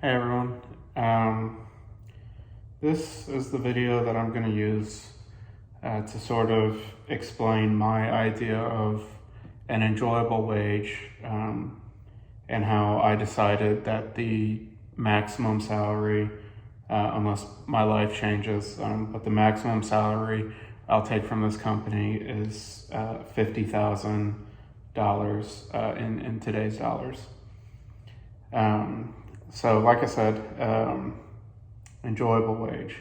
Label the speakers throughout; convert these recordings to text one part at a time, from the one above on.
Speaker 1: Hey everyone, this is the video that I'm going to use to sort of explain my idea of an enjoyable wage and how I decided that the maximum salary, unless my life changes, but the maximum salary I'll take from this company is $50,000 in today's dollars. So like I said, enjoyable wage.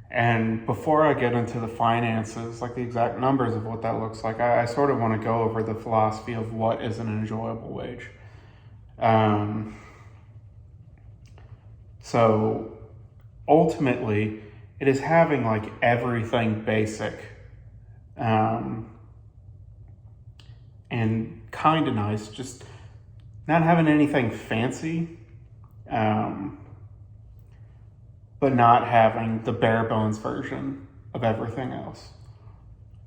Speaker 1: And before I get into the finances, like the exact numbers of what that looks like, I sort of want to go over the philosophy of what is an enjoyable wage. So ultimately, it is having like everything basic and kind of nice, just not having anything fancy, but not having the bare bones version of everything else,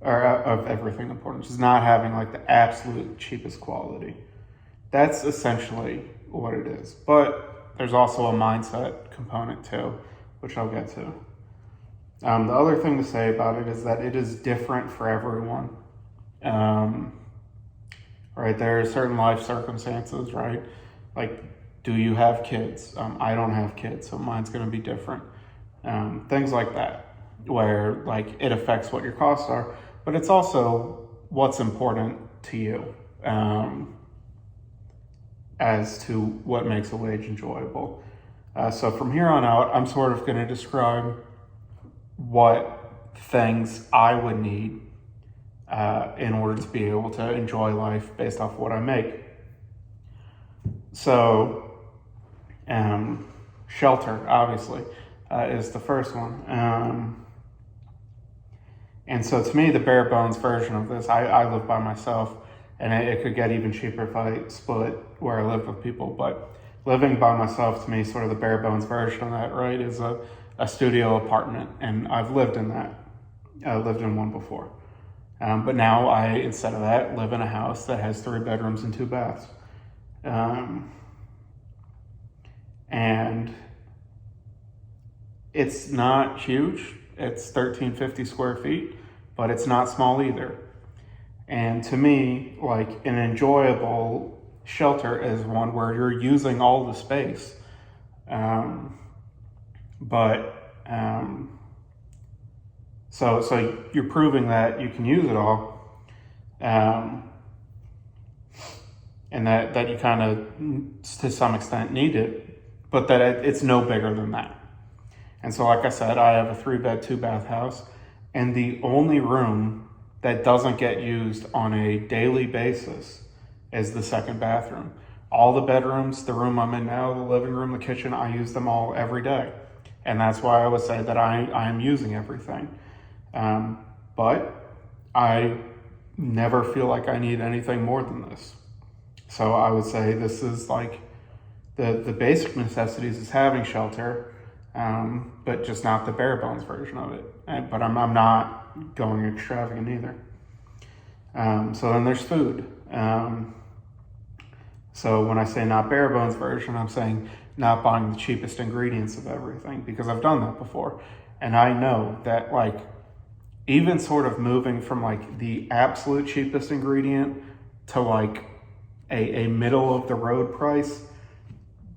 Speaker 1: or of everything important. Just not having like the absolute cheapest quality. That's essentially what it is. But there's also a mindset component too, which I'll get to. The other thing to say about it is that it is different for everyone. Right, there are certain life circumstances, right? Like, do you have kids? I don't have kids, so mine's going to be different. Things like that, where like it affects what your costs are, but it's also what's important to you as to what makes a wage enjoyable. So from here on out, I'm sort of going to describe what things I would need in order to be able to enjoy life based off what I make. So, shelter, obviously, is the first one. And so to me, the bare bones version of this, I live by myself, and it could get even cheaper if I split where I live with people. But living by myself, to me, sort of the bare bones version of that, right, is a studio apartment. And I've lived in that. I lived in one before. But now I, instead of that, live in a house that has 3 bedrooms and 2 baths. And it's not huge. It's 1,350 square feet, but it's not small either. And to me, like an enjoyable shelter is one where you're using all the space. So you're proving that you can use it all, and that you kind of, to some extent, need it, but that it's no bigger than that. And so, like I said, I have a 3-bed, 2-bath house, and the only room that doesn't get used on a daily basis is the second bathroom. All the bedrooms, the room I'm in now, the living room, the kitchen, I use them all every day. And that's why I would say that I am using everything. But I never feel like I need anything more than this. So I would say this is like the basic necessities is having shelter, but just not the bare bones version of it. But I'm not going extravagant either. So then there's food. So when I say not bare bones version, I'm saying not buying the cheapest ingredients of everything, because I've done that before. And I know that like even sort of moving from like the absolute cheapest ingredient to like a middle of the road price,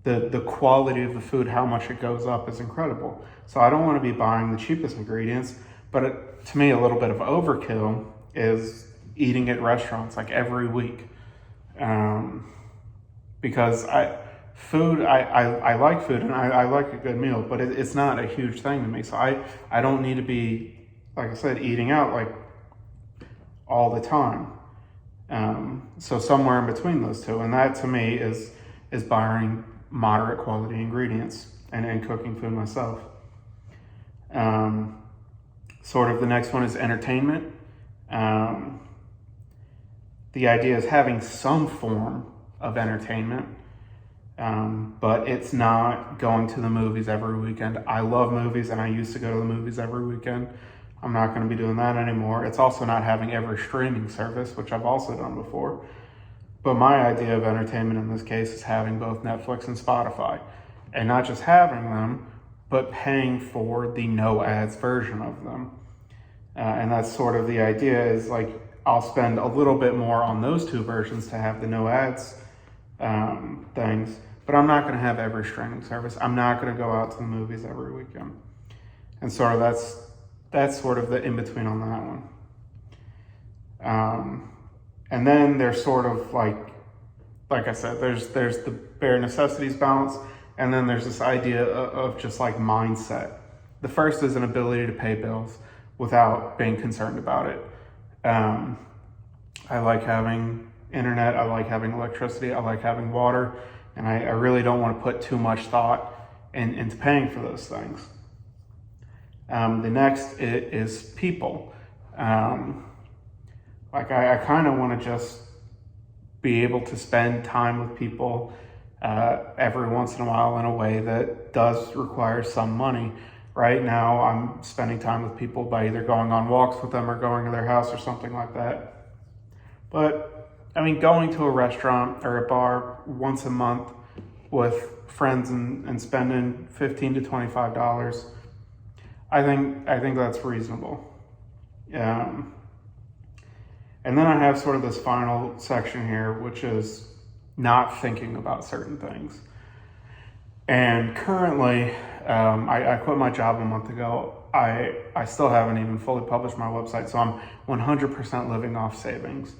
Speaker 1: the quality of the food, how much it goes up is incredible. So I don't want to be buying the cheapest ingredients, but to me, a little bit of overkill is eating at restaurants like every week. Because I like food and I like a good meal, but it's not a huge thing to me. So I don't need to be, like I said, eating out like all the time. So somewhere in between those two, and that to me is buying moderate quality ingredients and cooking food myself. Sort of the next one is entertainment. The idea is having some form of entertainment, but it's not going to the movies every weekend. I love movies and I used to go to the movies every weekend. I'm not going to be doing that anymore. It's also not having every streaming service, which I've also done before. But my idea of entertainment in this case is having both Netflix and Spotify. and not just having them, but paying for the no ads version of them. And that's sort of the idea, is like I'll spend a little bit more on those two versions to have the no ads things, but I'm not going to have every streaming service. I'm not going to go out to the movies every weekend. And sort of that's sort of the in-between on that one. And then there's sort of like I said, there's the bare necessities balance, and then there's this idea of just like mindset. The first is an ability to pay bills without being concerned about it. I like having internet, I like having electricity, I like having water, and I really don't want to put too much thought into paying for those things. The next is people. Like I kind of want to just be able to spend time with people every once in a while in a way that does require some money. Right now, I'm spending time with people by either going on walks with them or going to their house or something like that. But, I mean, going to a restaurant or a bar once a month with friends and spending $15 to $25, I think that's reasonable. And then I have sort of this final section here, which is not thinking about certain things. And currently, I quit my job a month ago. I still haven't even fully published my website, so I'm 100% living off savings.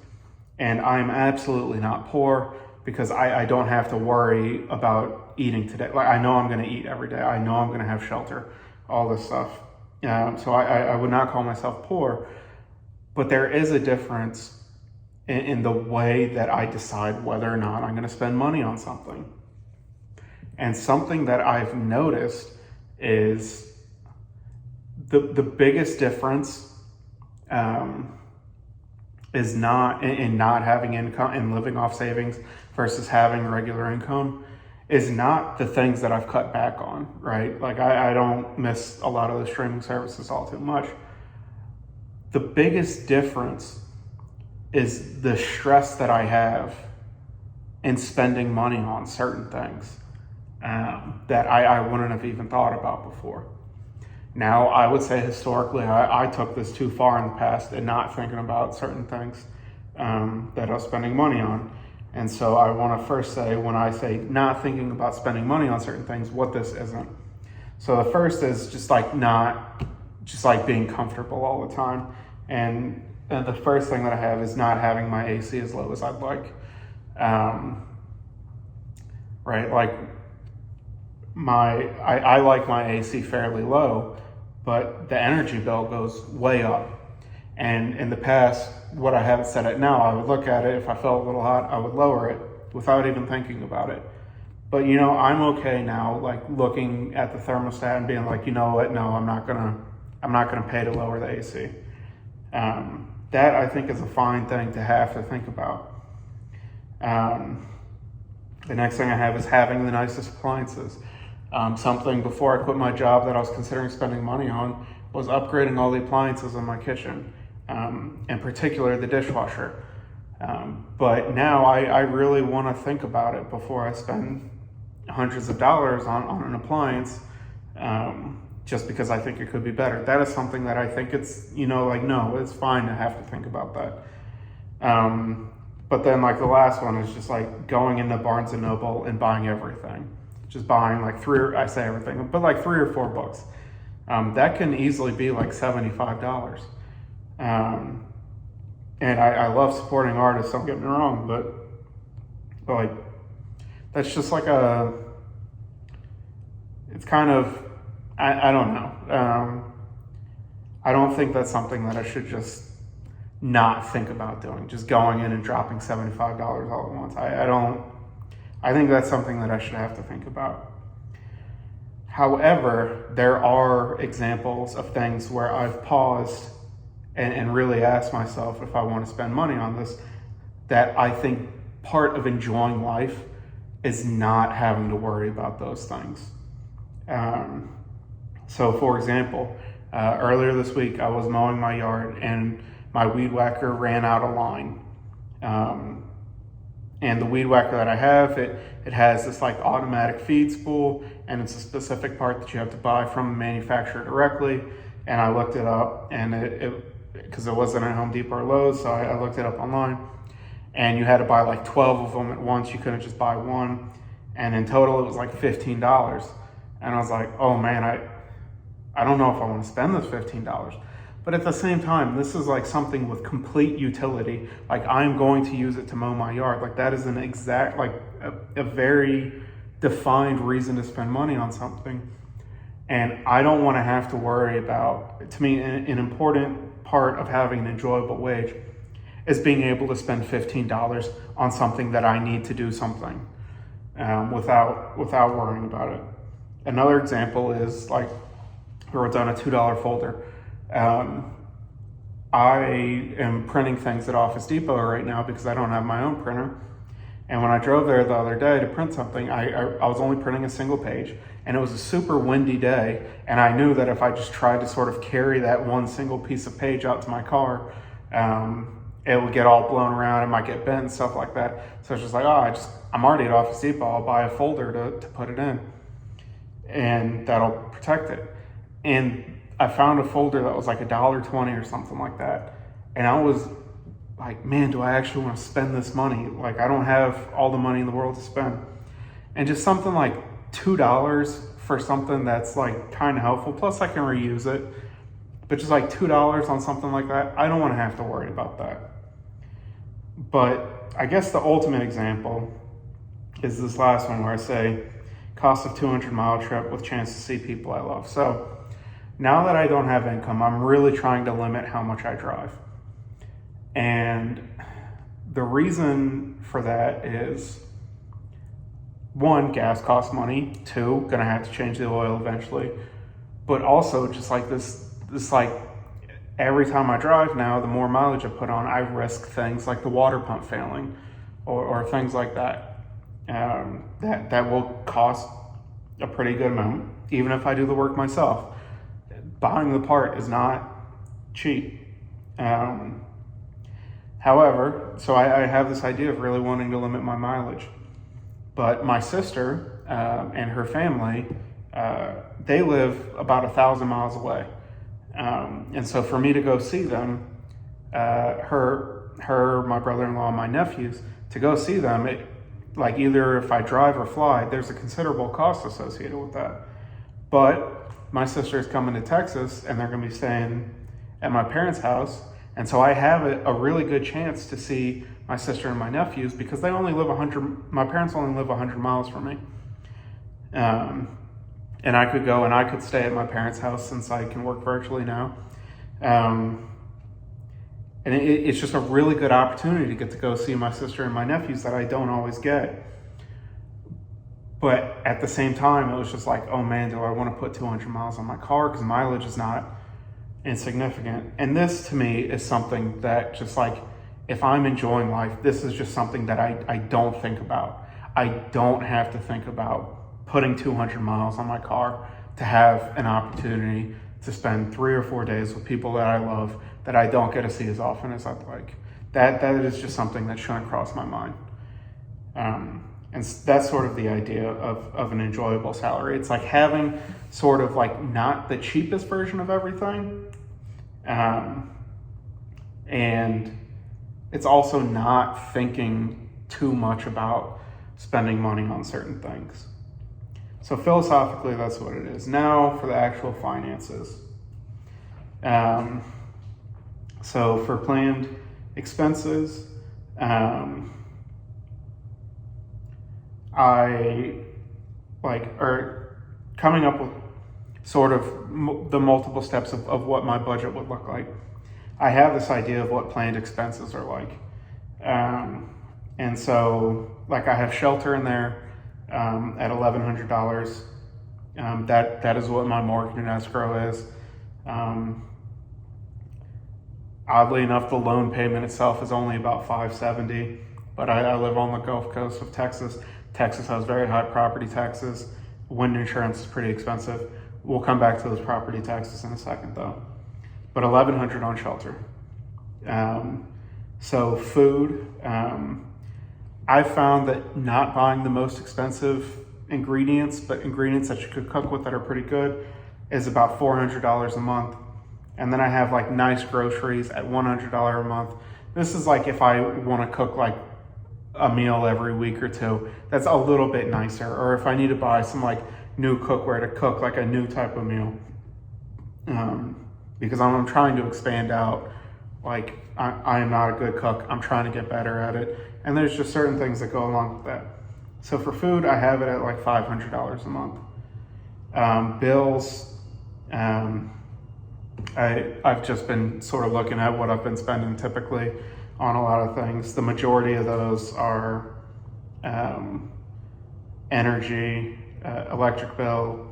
Speaker 1: And I'm absolutely not poor because I don't have to worry about eating today. Like, I know I'm going to eat every day. I know I'm going to have shelter, all this stuff. So I would not call myself poor, but there is a difference in the way that I decide whether or not I'm going to spend money on something. And something that I've noticed is the biggest difference is not in not having income and living off savings versus having regular income is not the things that I've cut back on, right? Like I don't miss a lot of the streaming services all too much. The biggest difference is the stress that I have in spending money on certain things that I wouldn't have even thought about before. Now, I would say historically, I took this too far in the past and not thinking about certain things that I was spending money on. And so I want to first say, when I say not thinking about spending money on certain things, what this isn't. So the first is just like being comfortable all the time. And the first thing that I have is not having my AC as low as I'd like. Right, like I like my AC fairly low, but the energy bill goes way up. And in the past, what I have it set at now, I would look at it. If I felt a little hot, I would lower it without even thinking about it. But I'm okay now, like looking at the thermostat and being like, you know what? No, I'm not gonna pay to lower the AC. That I think is a fine thing to have to think about. The next thing I have is having the nicest appliances. Something before I quit my job that I was considering spending money on was upgrading all the appliances in my kitchen, in particular the dishwasher. But now I really want to think about it before I spend hundreds of dollars on an appliance, just because I think it could be better. That is something that I think it's, no, it's fine to have to think about that. But then like the last one is just like going into Barnes & Noble and buying everything. Just buying like three or four books. That can easily be like $75. And I love supporting artists, don't get me wrong, but like, that's just like it's kind of, I don't know. I don't think that's something that I should just not think about doing, just going in and dropping $75 all at once. I think that's something that I should have to think about. However, there are examples of things where I've paused and really asked myself if I want to spend money on this, that I think part of enjoying life is not having to worry about those things. So for example, earlier this week I was mowing my yard and my weed whacker ran out of line. And the weed whacker that I have, it has this like automatic feed spool, and it's a specific part that you have to buy from the manufacturer directly. And I looked it up, and because it wasn't at Home Depot or Lowe's, so I looked it up online. And you had to buy like 12 of them at once. You couldn't just buy one. And in total, it was like $15. And I was like, oh man, I don't know if I want to spend this $15. But at the same time, this is like something with complete utility. Like, I'm going to use it to mow my yard. Like, that is an exact, like a very defined reason to spend money on something. And I don't want to have to worry about, to me, an important part of having an enjoyable wage is being able to spend $15 on something that I need to do something without worrying about it. Another example is like, we wrote down a $2 folder. I am printing things at Office Depot right now because I don't have my own printer. And when I drove there the other day to print something, I was only printing a single page, and it was a super windy day. And I knew that if I just tried to sort of carry that one single piece of page out to my car, it would get all blown around. It might get bent and stuff like that. So it's just like, I'm already at Office Depot. I'll buy a folder to put it in, and that'll protect it. And I found a folder that was like $1.20 or something like that. And I was like, man, do I actually want to spend this money? Like, I don't have all the money in the world to spend. And just something like $2 for something that's like kind of helpful. Plus I can reuse it. But just like $2 on something like that, I don't want to have to worry about that. But I guess the ultimate example is this last one where I say cost of 200-mile trip with chance to see people I love. So now that I don't have income, I'm really trying to limit how much I drive. And the reason for that is, one, gas costs money. Two, gonna have to change the oil eventually. But also just like this like, every time I drive now, the more mileage I put on, I risk things like the water pump failing or things like that. That will cost a pretty good amount, even if I do the work myself. Buying the part is not cheap. However, so I have this idea of really wanting to limit my mileage. But my sister and her family, they live about 1,000 miles away. And so for me to go see them, my brother-in-law, and my nephews, to go see them, like either if I drive or fly, there's a considerable cost associated with that. But my sister is coming to Texas, and they're going to be staying at my parents' house. And so I have a really good chance to see my sister and my nephews because they only live my parents only live 100 miles from me. And I could go and I could stay at my parents' house since I can work virtually now. And it's just a really good opportunity to get to go see my sister and my nephews that I don't always get. But at the same time, it was just like, oh man, do I want to put 200 miles on my car? Because mileage is not insignificant. And this to me is something that just like, if I'm enjoying life, this is just something that I don't think about. I don't have to think about putting 200 miles on my car to have an opportunity to spend 3 or 4 days with people that I love that I don't get to see as often as I'd like. That is just something that shouldn't cross my mind. And that's sort of the idea of an enjoyable salary. It's like having sort of like not the cheapest version of everything. And it's also not thinking too much about spending money on certain things. So philosophically, that's what it is. Now for the actual finances. So for planned expenses, I are coming up with sort of the multiple steps of what my budget would look like. I have this idea of what planned expenses are like. And so like I have shelter in there at $1,100. That is what my mortgage and escrow is. Oddly enough, the loan payment itself is only about $570, but I live on the Gulf Coast of Texas. Texas has very high property taxes. Wind insurance is pretty expensive. We'll come back to those property taxes in a second though. But $1,100 on shelter. So food, I found that not buying the most expensive ingredients, but ingredients that you could cook with that are pretty good, is about $400 a month. And then I have like nice groceries at $100 a month. This is like if I want to cook like a meal every week or two, that's a little bit nicer. Or if I need to buy some like new cookware to cook like a new type of meal. Because I'm trying to expand out. Like I am not a good cook. I'm trying to get better at it. And there's just certain things that go along with that. So for food, I have it at like $500 a month. Bills, I've just been sort of looking at what I've been spending typically on a lot of things. The majority of those are energy, electric bill,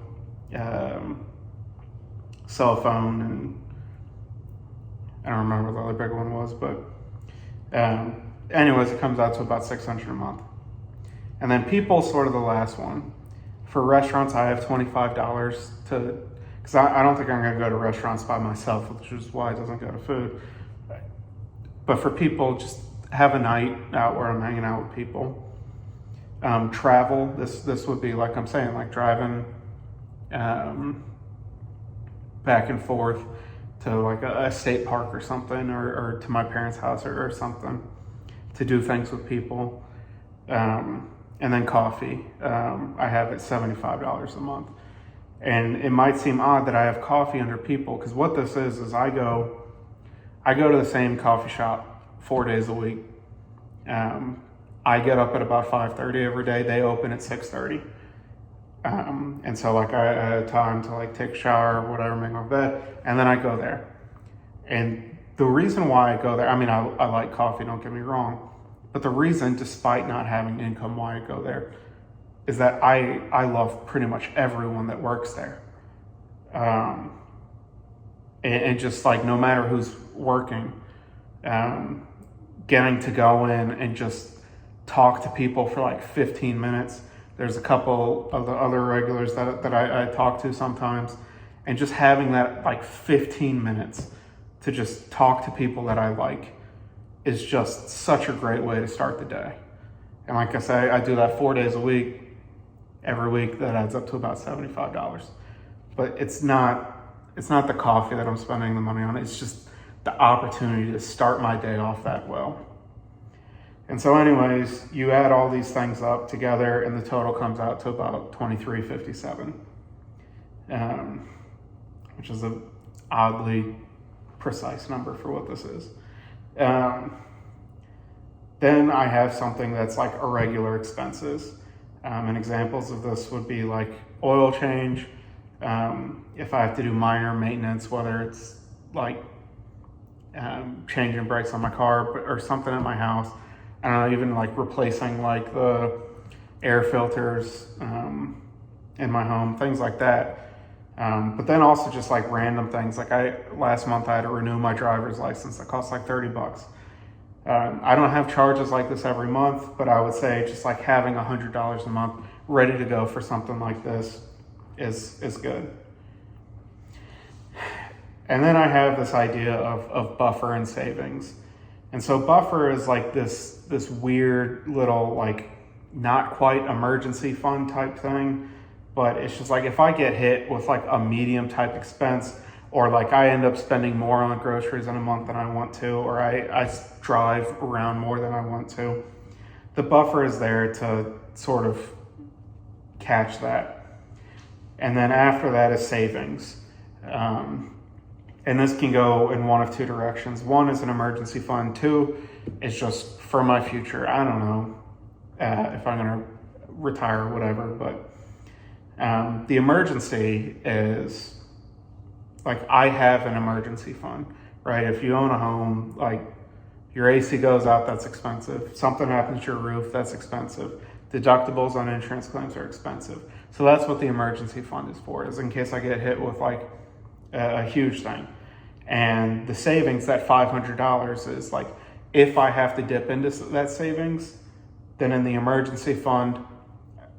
Speaker 1: cell phone, and I don't remember what the other big one was, but anyways, it comes out to about $600 a month. And then people's sort of the last one. For restaurants, I have $25 to, because I don't think I'm going to go to restaurants by myself, which is why it doesn't go to food. But for people, just have a night out where I'm hanging out with people. Travel, this would be like I'm saying, like driving back and forth to like a state park or something, or to my parents' house or something, to do things with people. And then coffee, I have it $75 a month. And it might seem odd that I have coffee under people, because what this is I go to the same coffee shop 4 days a week. I get up at about 5:30 every day. They open at 6:30. And so like I had time to like take a shower or whatever, make my bed, and then I go there. And the reason why I go there, I mean, I like coffee, don't get me wrong, but the reason, despite not having income, why I go there is that I love pretty much everyone that works there. And just like, no matter who's working, getting to go in and just talk to people for like 15 minutes. There's a couple of the other regulars that I talk to sometimes, and just having that like 15 minutes to just talk to people that I like is just such a great way to start the day. And like I say, I do that 4 days a week. Every week that adds up to about $75. But it's not the coffee that I'm spending the money on. It's just the opportunity to start my day off that well. And so anyways, you add all these things up together and the total comes out to about $23.57, which is an oddly precise number for what this is. Then I have something that's like irregular expenses. And examples of this would be like oil change. If I have to do minor maintenance, whether it's like changing brakes on my car or something at my house, I don't know, even like replacing like the air filters in my home, things like that. But then also just like random things. Like last month I had to renew my driver's license. That cost like $30. I don't have charges like this every month, but I would say just like having $100 a month ready to go for something like this is good. And then I have this idea of buffer and savings. And so buffer is like this weird little like not quite emergency fund type thing, but it's just like if I get hit with like a medium type expense, or like I end up spending more on groceries in a month than I want to, or I drive around more than I want to, the buffer is there to sort of catch that. And then after that is savings. And this can go in one of two directions. One is an emergency fund. Two is just for my future. I don't know if I'm going to retire or whatever, but the emergency is like I have an emergency fund, right? If you own a home, like your AC goes out, that's expensive. Something happens to your roof, that's expensive. Deductibles on insurance claims are expensive. So that's what the emergency fund is for, is in case I get hit with like a huge thing. And the savings, that $500 is like, if I have to dip into that savings, then in the emergency fund,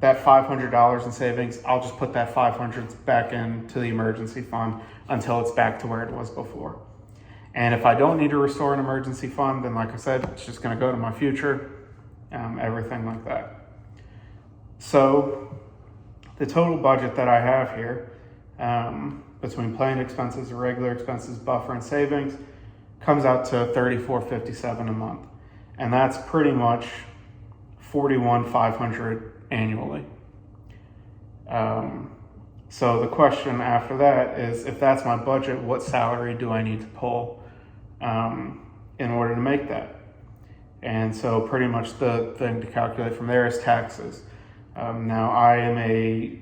Speaker 1: that $500 in savings, I'll just put that $500 back into the emergency fund until it's back to where it was before. And if I don't need to restore an emergency fund, then like I said, it's just going to go to my future. everything like that. So the total budget that I have here, between planned expenses, irregular expenses, buffer, and savings, comes out to $34.57 a month, and that's pretty much $41,500 annually. So the question after that is, if that's my budget, what salary do I need to pull in order to make that? And so pretty much the thing to calculate from there is taxes. Now I am a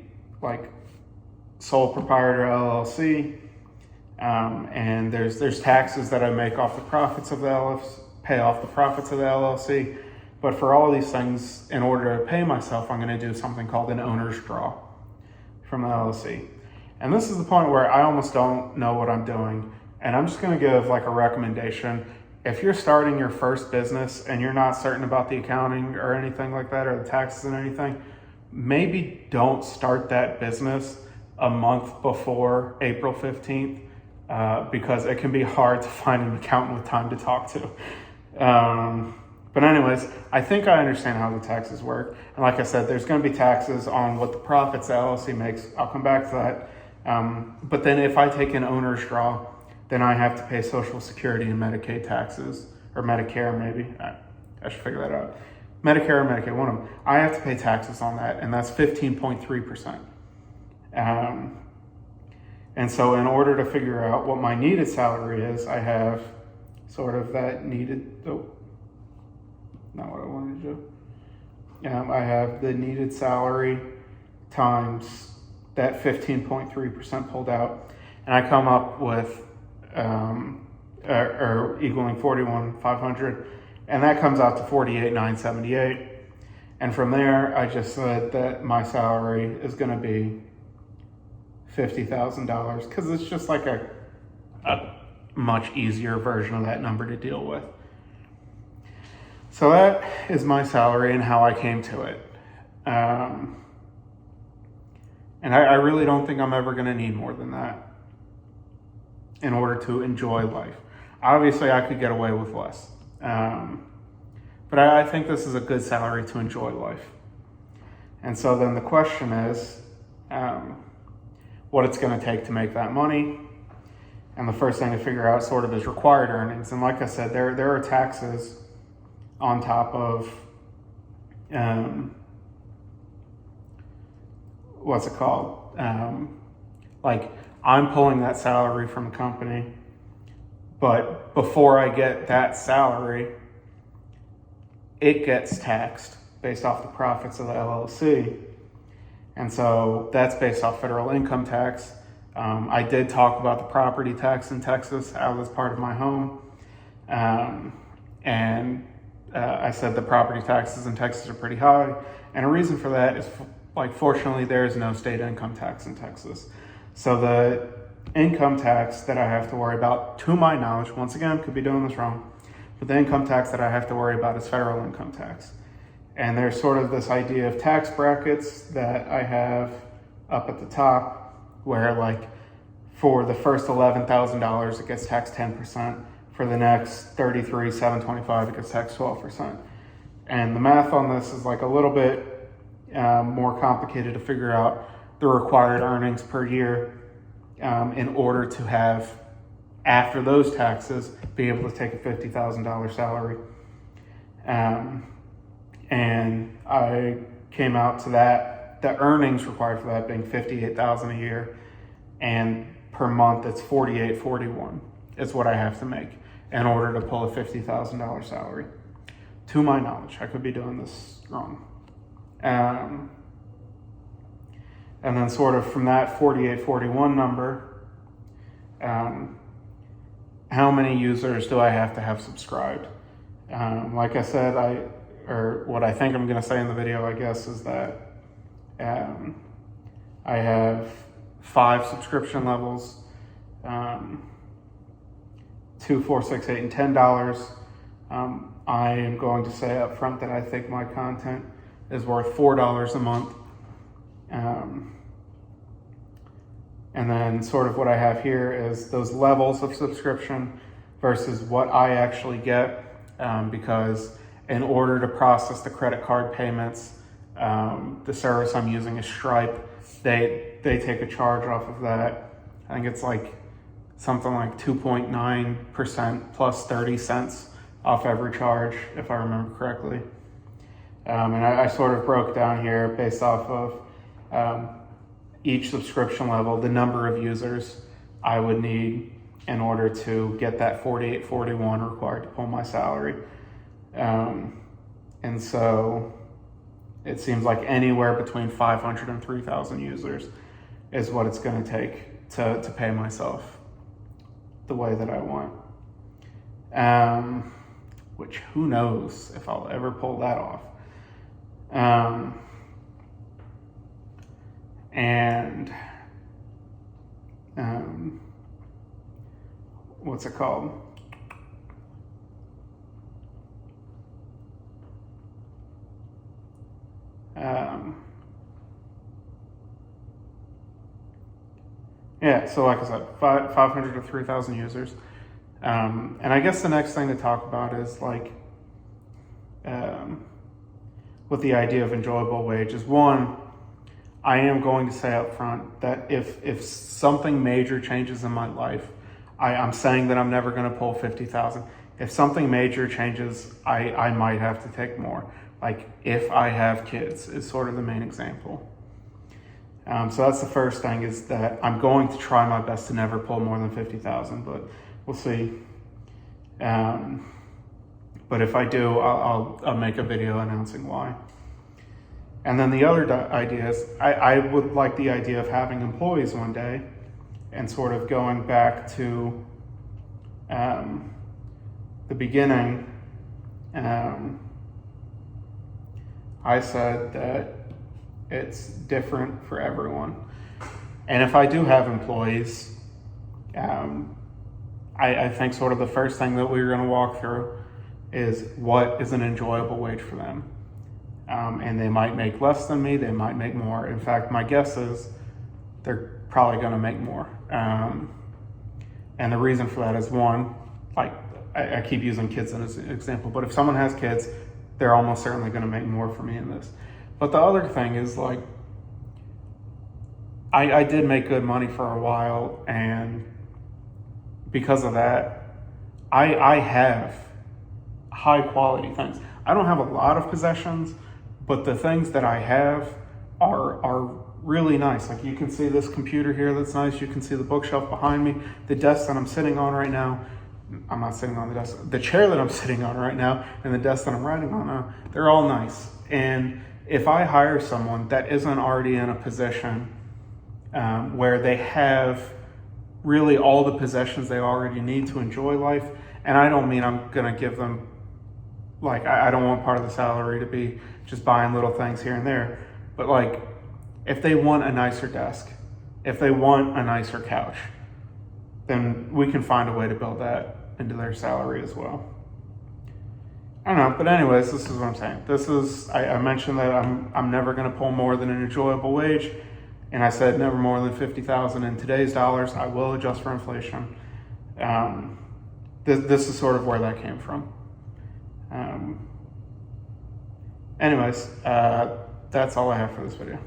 Speaker 1: sole proprietor LLC, and there's taxes that I make off the profits of the LLC, pay off the profits of the LLC. But for all these things, in order to pay myself, I'm going to do something called an owner's draw from the LLC. And this is the point where I almost don't know what I'm doing. And I'm just going to give a recommendation. If you're starting your first business and you're not certain about the accounting or anything like that, or the taxes and anything, maybe don't start that business a month before April 15th, because it can be hard to find an accountant with time to talk to. But anyways, I think I understand how the taxes work. And like I said, there's going to be taxes on what the profits the LLC makes. I'll come back to that. But then if I take an owner's draw, then I have to pay Social Security and Medicaid taxes, or Medicare maybe. I should figure that out. Medicare or Medicaid, one of them. I have to pay taxes on that, and that's 15.3%. And so in order to figure out what my needed salary is, I have sort of that needed, not what I wanted to do. I have the needed salary times that 15.3% pulled out, and I come up with or equaling 41,500, and that comes out to 48,978. And from there, I just said that my salary is going to be $50,000, because it's just like a much easier version of that number to deal with. So that is my salary and how I came to it. And I really don't think I'm ever going to need more than that in order to enjoy life. Obviously, I could get away with less. But I think this is a good salary to enjoy life. And so then the question is, what it's going to take to make that money. And the first thing to figure out sort of is required earnings. And like I said, there are taxes on top of, what's it called? Like I'm pulling that salary from a company, but before I get that salary, it gets taxed based off the profits of the LLC. And so that's based off federal income tax. I did talk about the property tax in Texas out as part of my home. And I said the property taxes in Texas are pretty high. And a reason for that is, fortunately, there is no state income tax in Texas. So the income tax that I have to worry about, to my knowledge, once again, could be doing this wrong, but the income tax that I have to worry about is federal income tax. And there's sort of this idea of tax brackets that I have up at the top, where for the first $11,000, it gets taxed 10%. For the next $33,725, it gets taxed 12%. And the math on this is a little bit more complicated to figure out the required earnings per year in order to have, after those taxes, be able to take a $50,000 salary. And I came out to that, the earnings required for that being $58,000 a year, and per month it's $48.41 is what I have to make in order to pull a $50,000 salary. To my knowledge, I could be doing this wrong. And then sort of from that $48.41 number, how many users do I have to have subscribed? Like I said, what I think I'm going to say in the video, I guess, is that I have 5 subscription levels, $2, $4, $6, $8, and $10. I am going to say up front that I think my content is worth $4 a month. And then sort of what I have here is those levels of subscription versus what I actually get, because in order to process the credit card payments. The service I'm using is Stripe. They take a charge off of that. I think it's like something like 2.9% plus 30 cents off every charge, if I remember correctly. And I sort of broke down here based off of each subscription level, the number of users I would need in order to get that $48.41 required to pull my salary. And so it seems like anywhere between 500 and 3,000 users is what it's going to take to pay myself the way that I want. Which who knows if I'll ever pull that off. What's it called? Yeah, so like I said, 500 to 3,000 users. And I guess the next thing to talk about is like, with the idea of enjoyable wage is one, I am going to say up front that if something major changes in my life, I'm saying that I'm never going to pull 50,000. If something major changes, I might have to take more. Like if I have kids is sort of the main example. So that's the first thing, is that I'm going to try my best to never pull more than 50,000, but we'll see. But if I do, I'll make a video announcing why. And then the other idea is I would like the idea of having employees one day, and sort of going back to the beginning. I said that it's different for everyone. And if I do have employees, I think sort of the first thing that we're going to walk through is what is an enjoyable wage for them. And they might make less than me, they might make more. In fact, my guess is they're probably going to make more. And the reason for that is one, like I keep using kids as an example, but if someone has kids, they're almost certainly going to make more for me in this. But the other thing is, like, I did make good money for a while, and because of that, I have high quality things. I don't have a lot of possessions, but the things that I have are really nice. Like, you can see this computer here that's nice. You can see the bookshelf behind me. The desk that I'm sitting on right now, I'm not sitting on the desk. The chair that I'm sitting on right now and the desk that I'm writing on now, they're all nice. And if I hire someone that isn't already in a position where they have really all the possessions they already need to enjoy life, and I don't mean I'm going to give them, like, I don't want part of the salary to be just buying little things here and there, but like, if they want a nicer desk, if they want a nicer couch, then we can find a way to build that into their salary as well. I don't know, but anyways, this is what I'm saying. This is, I mentioned that I'm never going to pull more than an enjoyable wage, and I said never more than 50,000 in today's dollars. I will adjust for inflation. This is sort of where that came from. Anyways, that's all I have for this video.